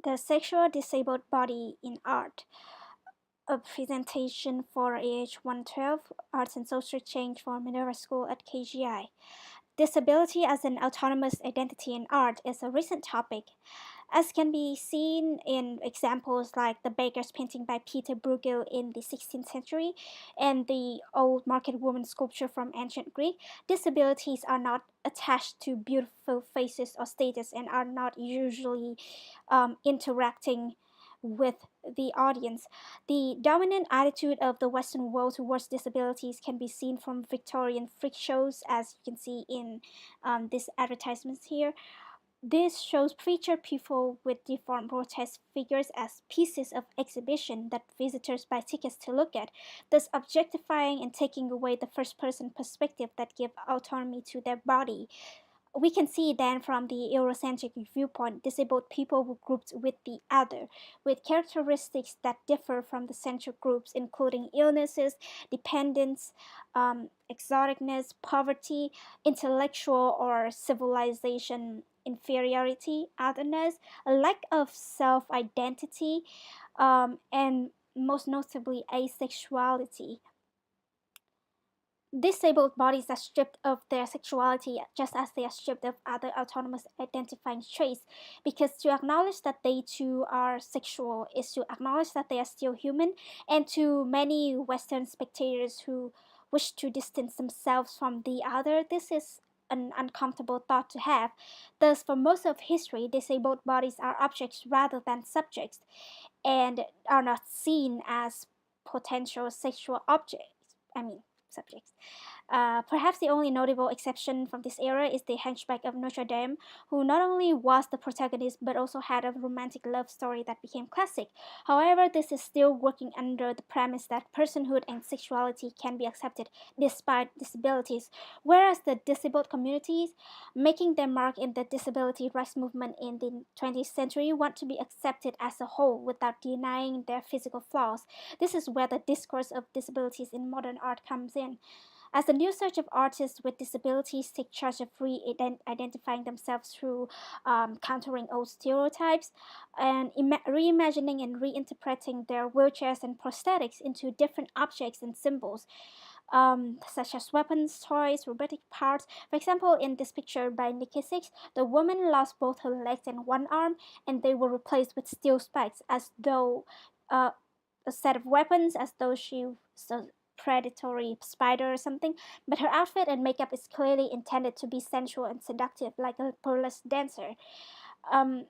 The Sexual Disabled Body in Art, a presentation for AH112, Arts and Social Change for Minerva School at KGI. Disability as an autonomous identity in art is a recent topic, as can be seen in examples like the Beggar's painting by Peter Bruegel in the 16th century and the Old Market Woman sculpture from ancient Greek. Disabilities are not attached to beautiful faces or status and are not usually interacting with the audience. The dominant attitude of the Western world towards disabilities can be seen from Victorian freak shows, as you can see in these advertisements here. This shows featured people with deformed grotesque figures as pieces of exhibition that visitors buy tickets to look at, thus objectifying and taking away the first-person perspective that give autonomy to their body. We can see then from the Eurocentric viewpoint, disabled people were grouped with the other, with characteristics that differ from the central groups, including illnesses, dependence, exoticness, poverty, intellectual or civilization inferiority, otherness, a lack of self-identity, and most notably asexuality. Disabled bodies are stripped of their sexuality just as they are stripped of other autonomous identifying traits, because to acknowledge that they too are sexual is to acknowledge that they are still human, and to many Western spectators who wish to distance themselves from the other, this is an uncomfortable thought to have. Thus, for most of history, disabled bodies are objects rather than subjects, and are not seen as potential sexual subjects. Perhaps the only notable exception from this era is the Hunchback of Notre Dame, who not only was the protagonist but also had a romantic love story that became classic. However, this is still working under the premise that personhood and sexuality can be accepted despite disabilities, whereas the disabled communities, making their mark in the disability rights movement in the 20th century, want to be accepted as a whole without denying their physical flaws. This is where the discourse of disabilities in modern art comes in. As the new surge of artists with disabilities take charge of re-identifying themselves through countering old stereotypes and reimagining and reinterpreting their wheelchairs and prosthetics into different objects and symbols, such as weapons, toys, robotic parts. For example, in this picture by Nikki Six, the woman lost both her legs and one arm, and they were replaced with steel spikes, as though a set of weapons, as though she was a predatory spider or something. But her outfit and makeup is clearly intended to be sensual and seductive, like a burlesque dancer. Um,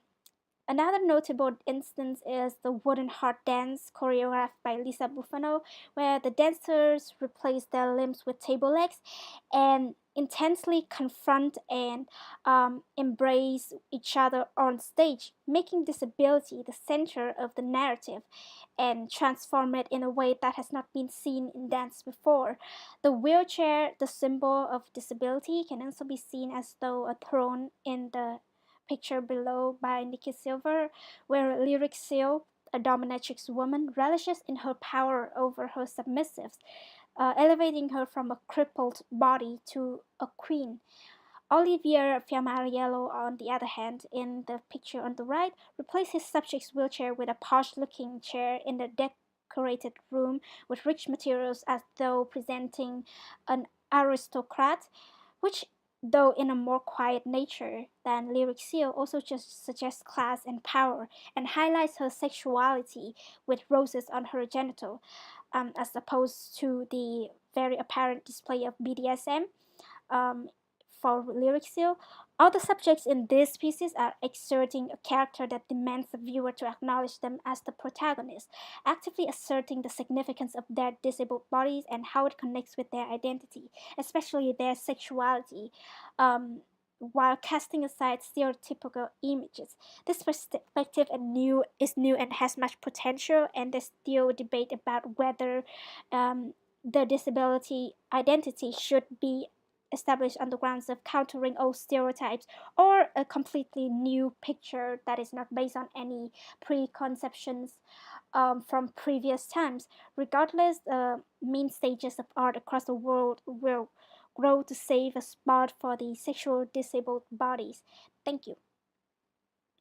Another notable instance is the Wooden Heart dance choreographed by Lisa Buffano, where the dancers replace their limbs with table legs and intensely confront and embrace each other on stage, making disability the center of the narrative and transform it in a way that has not been seen in dance before. The wheelchair, the symbol of disability, can also be seen as though a throne in the picture below by Nikki Silver, where Lyric Seal, a dominatrix woman, relishes in her power over her submissives, elevating her from a crippled body to a queen. Olivier Fiamariello, on the other hand, in the picture on the right, replaced his subject's wheelchair with a posh-looking chair in the decorated room with rich materials, as though presenting an aristocrat, which, though in a more quiet nature than Lyric Seal, also just suggests class and power and highlights her sexuality with roses on her genital, as opposed to the very apparent display of BDSM. Um, for Lyric Seal, all the subjects in these pieces are exerting a character that demands the viewer to acknowledge them as the protagonist, actively asserting the significance of their disabled bodies and how it connects with their identity, especially their sexuality, while casting aside stereotypical images. This perspective is new and has much potential, and there's still debate about whether the disability identity should be established on the grounds of countering old stereotypes, or a completely new picture that is not based on any preconceptions from previous times. Regardless, main stages of art across the world will grow to save a spot for the sexual disabled bodies. Thank you.